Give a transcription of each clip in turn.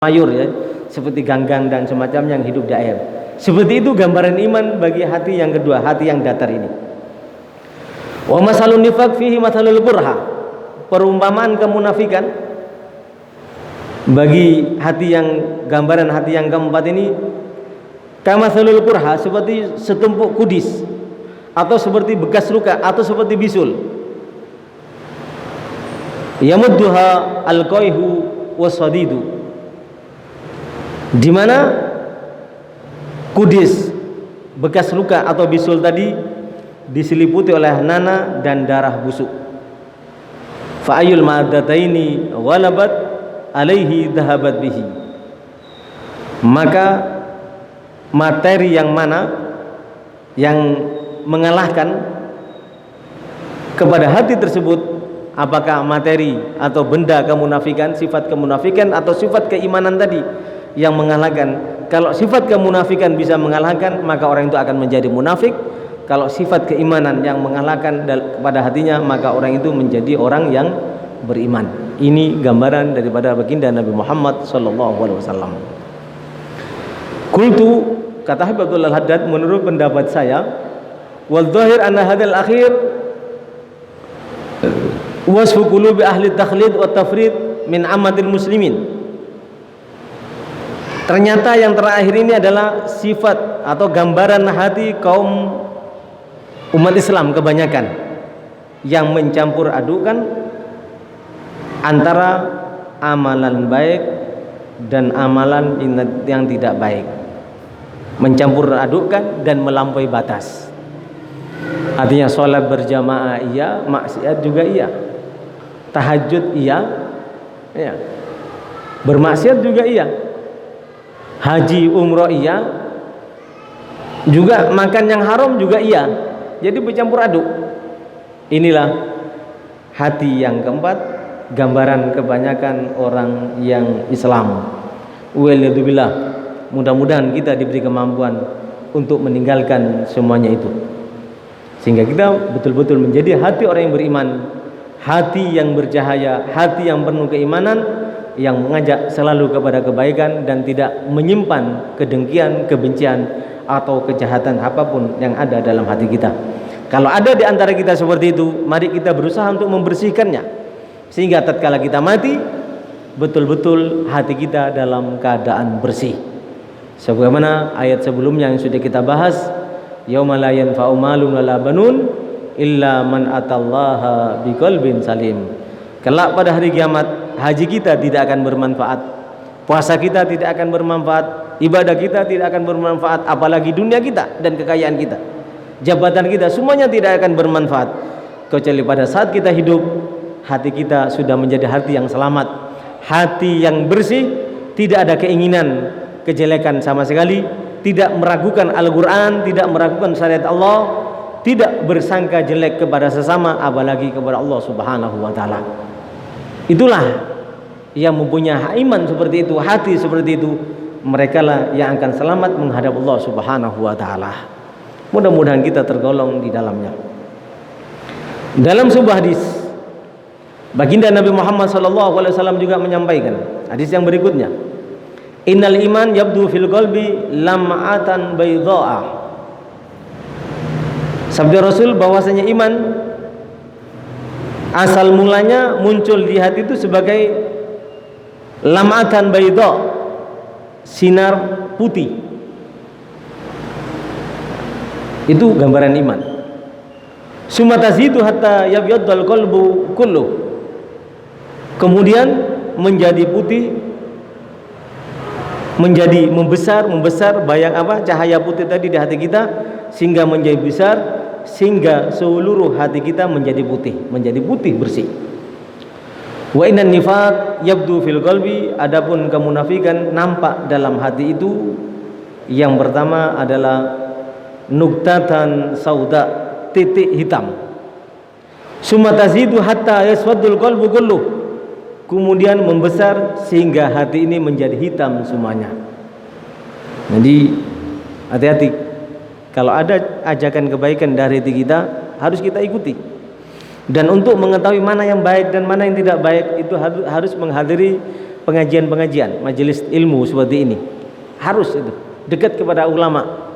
mayur ya, seperti ganggang dan semacamnya yang hidup di air. Seperti itu gambaran iman bagi hati yang kedua, hati yang datar ini. Wa masalun nifaq fihi masalul burha. Perumpamaan kemunafikan bagi hati yang gambaran hati yang keempat ini kamasalul burha, seperti setumpuk kudis atau seperti bekas luka atau seperti bisul. Yamudduha al-qayhu wasadidu, di mana kudis bekas luka atau bisul tadi diseliputi oleh nana dan darah busuk. Fa ayul ma'adataini ghalabat alaihi dhahabat bihi, maka materi yang mana yang mengalahkan kepada hati tersebut, apakah materi atau benda kemunafikan, sifat kemunafikan atau sifat keimanan tadi yang mengalahkan. Kalau sifat kemunafikan bisa mengalahkan, maka orang itu akan menjadi munafik. Kalau sifat keimanan yang mengalahkan kepada hatinya, maka orang itu menjadi orang yang beriman. Ini gambaran daripada baginda Nabi Muhammad SAW. Qultu, kata Habib Abdullah Al-Haddad, menurut pendapat saya, wal dhahir anna hadzal akhir wasfu qulubi ahli takhlid wa tafrid min amatil muslimin. Ternyata yang terakhir ini adalah sifat atau gambaran hati kaum umat Islam kebanyakan yang mencampur adukan antara amalan baik dan amalan yang tidak baik, mencampur adukan dan melampaui batas. Artinya sholat berjamaah iya, maksiat juga iya, tahajud iya, ya, bermaksiat juga iya, haji umroh iya, juga makan yang haram juga iya. Jadi bercampur aduk. Inilah hati yang keempat, gambaran kebanyakan orang yang Islam. Waliyadzubillah, mudah-mudahan kita diberi kemampuan untuk meninggalkan semuanya itu, sehingga kita betul-betul menjadi hati orang yang beriman, hati yang bercahaya, hati yang penuh keimanan, yang mengajak selalu kepada kebaikan dan tidak menyimpan kedengkian, kebencian atau kejahatan apapun yang ada dalam hati kita. Kalau ada di antara kita seperti itu, mari kita berusaha untuk membersihkannya, sehingga tatkala kita mati, betul-betul hati kita dalam keadaan bersih. Sebagaimana ayat sebelumnya yang sudah kita bahas, yauma la yanfa'u malun wala banun illa man atallaha biqalbin salim. Kelak pada hari kiamat, haji kita tidak akan bermanfaat, puasa kita tidak akan bermanfaat, ibadah kita tidak akan bermanfaat, apalagi dunia kita dan kekayaan kita, jabatan kita, semuanya tidak akan bermanfaat kecuali pada saat kita hidup hati kita sudah menjadi hati yang selamat, hati yang bersih, tidak ada keinginan kejelekan sama sekali, tidak meragukan Al-Quran, tidak meragukan syariat Allah, tidak bersangka jelek kepada sesama, apalagi kepada Allah Subhanahu wa Ta'ala. Itulah yang mempunyai iman seperti itu, hati seperti itu, mereka lah yang akan selamat menghadap Allah Subhanahu wa Ta'ala. Mudah-mudahan kita tergolong di dalamnya. Dalam sebuah hadis, baginda Nabi Muhammad SAW juga menyampaikan hadis yang berikutnya, innal iman yabdu fil qalbi lam'atan baydha'a. Sabda Rasul bahwasanya iman asal mulanya muncul di hati itu sebagai lam'atan baydha', sinar putih. Itu gambaran iman. Summa tazidu hatta yabyadul qalbu kullu. Kemudian menjadi putih, menjadi membesar bayang apa, cahaya putih tadi di hati kita, sehingga menjadi besar, sehingga seluruh hati kita menjadi putih bersih. Wa innan nifaq yabdu fil qalbi, adapun kemunafikan nampak dalam hati itu, yang pertama adalah nuktatan sauda, titik hitam. Summa tazidu hatta yaswadul qalbu kullu, kemudian membesar sehingga hati ini menjadi hitam semuanya. Jadi hati-hati, kalau ada ajakan kebaikan dari hati kita, harus kita ikuti. Dan untuk mengetahui mana yang baik dan mana yang tidak baik, itu harus menghadiri pengajian-pengajian, majelis ilmu seperti ini. Harus itu, dekat kepada ulama,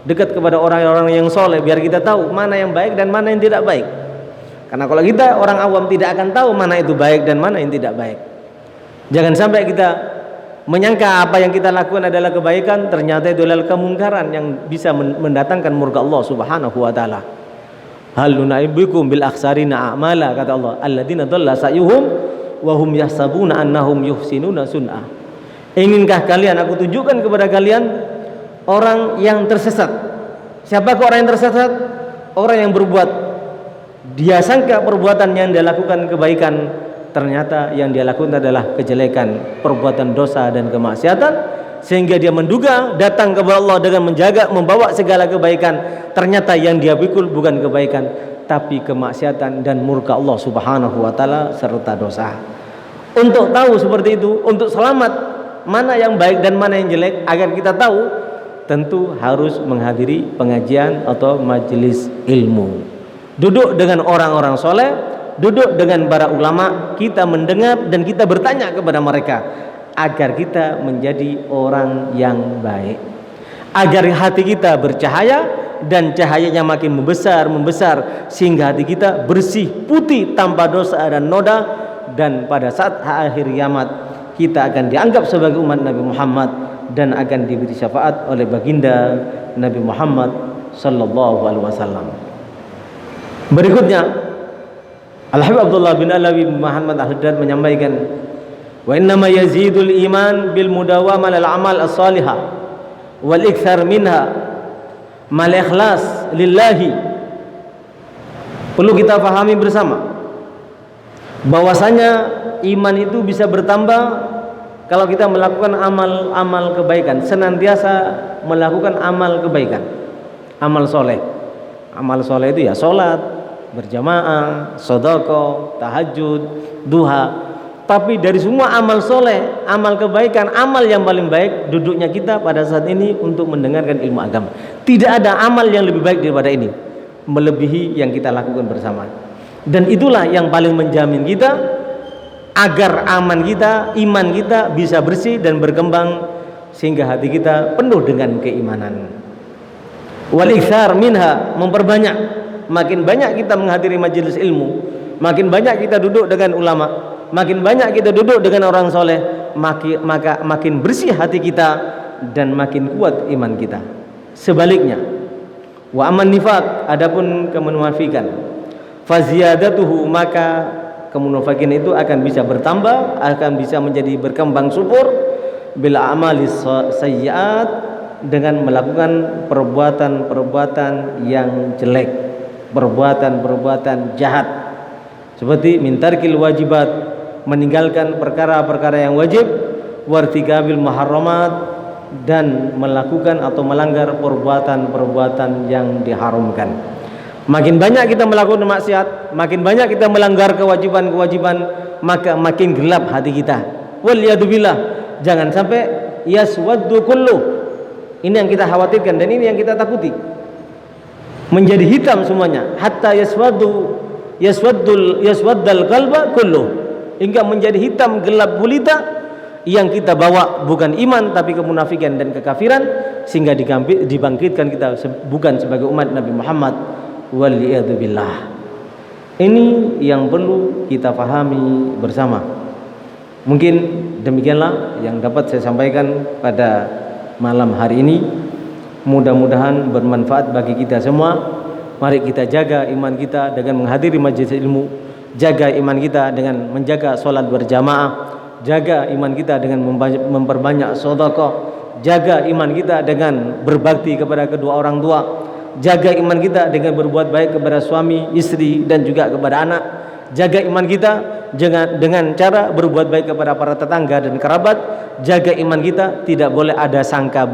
dekat kepada orang-orang yang soleh, biar kita tahu mana yang baik dan mana yang tidak baik. Karena kalau kita orang awam tidak akan tahu mana itu baik dan mana yang tidak baik. Jangan sampai kita menyangka apa yang kita lakukan adalah kebaikan, ternyata itu adalah kemungkaran yang bisa mendatangkan murka Allah Subhanahu wa taala. Hal nunaibikum bil akhsarina a'mala, kata Allah, alladzina dhalla sa'yuhum wa hum yahsabuna annahum yuhsinuna sun'a. Inginkah kalian aku tunjukkan kepada kalian orang yang tersesat? Siapakah orang yang tersesat? Orang yang berbuat, dia sangka perbuatan yang dia lakukan kebaikan, ternyata yang dia lakukan adalah kejelekan, perbuatan dosa dan kemaksiatan, sehingga dia menduga datang kepada Allah dengan menjaga, membawa segala kebaikan, ternyata yang dia pikul bukan kebaikan tapi kemaksiatan dan murka Allah Subhanahu wa taala serta dosa. Untuk tahu seperti itu, untuk selamat mana yang baik dan mana yang jelek, agar kita tahu, tentu harus menghadiri pengajian atau majelis ilmu, duduk dengan orang-orang soleh, duduk dengan para ulama, kita mendengar dan kita bertanya kepada mereka, agar kita menjadi orang yang baik, agar hati kita bercahaya dan cahayanya makin membesar sehingga hati kita bersih, putih, tanpa dosa dan noda, dan pada saat akhir kiamat kita akan dianggap sebagai umat Nabi Muhammad dan akan diberi syafaat oleh baginda Nabi Muhammad sallallahu alaihi wasallam. Berikutnya, Al-Habib Abdullah bin Alawi Muhammad Al-Haddad menyampaikan, wa innama yazidul iman bil mudawamah al amal as-salihah wal ikthar minha mal ikhlas lillahi. Perlu kita pahami bersama bahwasanya iman itu bisa bertambah kalau kita melakukan amal-amal kebaikan, senantiasa melakukan amal kebaikan, amal soleh. Amal soleh itu ya sholat berjamaah, sedekah, tahajud, duha. Tapi dari semua amal soleh, amal kebaikan, amal yang paling baik duduknya kita pada saat ini untuk mendengarkan ilmu agama. Tidak ada amal yang lebih baik daripada ini, melebihi yang kita lakukan bersama. Dan itulah yang paling menjamin kita agar iman kita bisa bersih dan berkembang, sehingga hati kita penuh dengan keimanan. Wal iktsar minha, memperbanyak, makin banyak kita menghadiri majelis ilmu, makin banyak kita duduk dengan ulama, makin banyak kita duduk dengan orang soleh, maka makin bersih hati kita dan makin kuat iman kita. Sebaliknya, wa aman nifaq, adapun kemunafikan, faziyadatuhu, maka kemunafikan itu akan bisa bertambah, akan bisa menjadi berkembang subur bila amali sayyiat, dengan melakukan perbuatan-perbuatan yang jelek, perbuatan-perbuatan jahat, seperti mintarkil wajibat, meninggalkan perkara-perkara yang wajib, wartikabil muharramat, dan melakukan atau melanggar perbuatan-perbuatan yang diharamkan. Makin banyak kita melakukan maksiat, makin banyak kita melanggar kewajiban-kewajiban, maka makin gelap hati kita. Waliyadzubillah, jangan sampai yaswaddu kullu. Ini yang kita khawatirkan dan ini yang kita takuti. Menjadi hitam semuanya, hatta yaswaddal qalba kullu, hingga menjadi hitam gelap gulita. Yang kita bawa bukan iman tapi kemunafikan dan kekafiran, sehingga dibangkitkan kita bukan sebagai umat Nabi Muhammad. Waliyadzubillah. Ini yang perlu kita pahami bersama. Mungkin demikianlah yang dapat saya sampaikan pada malam hari ini. Mudah-mudahan bermanfaat bagi kita semua. Mari kita jaga iman kita dengan menghadiri majelis ilmu, jaga iman kita dengan menjaga sholat berjamaah, jaga iman kita dengan memperbanyak sedekah, jaga iman kita dengan berbakti kepada kedua orang tua, jaga iman kita dengan berbuat baik kepada suami, istri, dan juga kepada anak. Jaga iman kita dengan cara berbuat baik kepada para tetangga dan kerabat. Jaga iman kita, tidak boleh ada sangka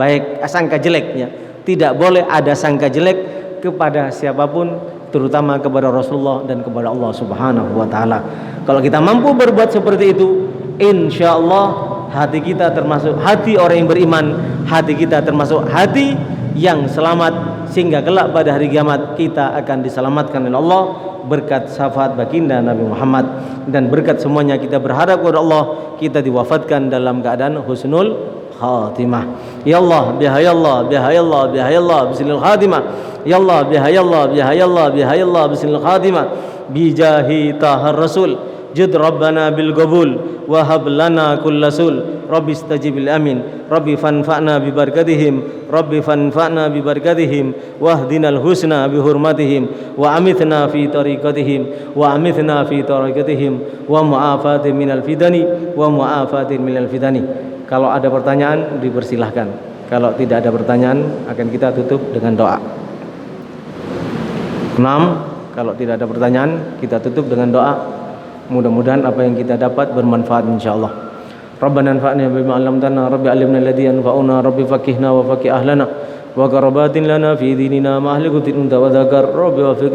jeleknya, tidak boleh ada sangka jelek kepada siapapun, terutama kepada Rasulullah dan kepada Allah Subhanahu wa taala. Kalau kita mampu berbuat seperti itu, insyaallah hati kita termasuk hati orang yang beriman, hati kita termasuk hati yang selamat, sehingga kelak pada hari kiamat kita akan diselamatkan oleh Allah berkat syafaat baginda Nabi Muhammad. Dan berkat semuanya kita berharap kepada Allah kita diwafatkan dalam keadaan husnul khatimah. Ya Allah, bihayallah, bihayallah, bihayallah, bismillahil khatimah. Ya Allah, bihayallah, bihayallah, bihayallah, bismillahil khatimah. Bijahi tahar rasul jud rabbana bil qabul wa hab lana kullasul rabbi istajibil amin rabbi fanfa'na bi barakatihim rabbi fanfa'na bi barakatihim wahdinal husna bi hurmatihim wa amithna fi tariqatihim wa amithna fi tariqatihim wa mu'afatin minal fidani wa mu'afatin minal fidani. Kalau ada pertanyaan dipersilahkan, kalau tidak ada pertanyaan akan kita tutup dengan doa. 6. Kalau tidak ada pertanyaan kita tutup dengan doa. Mudah-mudahan apa yang kita dapat bermanfaat insyaallah. Rabbana anfa'na bima 'allamtana, rabbi 'allimna alladhi yanfa'una, rabbi faqihna wa faqih ahlana wa qarabatin lana fi dinina ma ahli qutin wa dzakar, rabbi wafiqna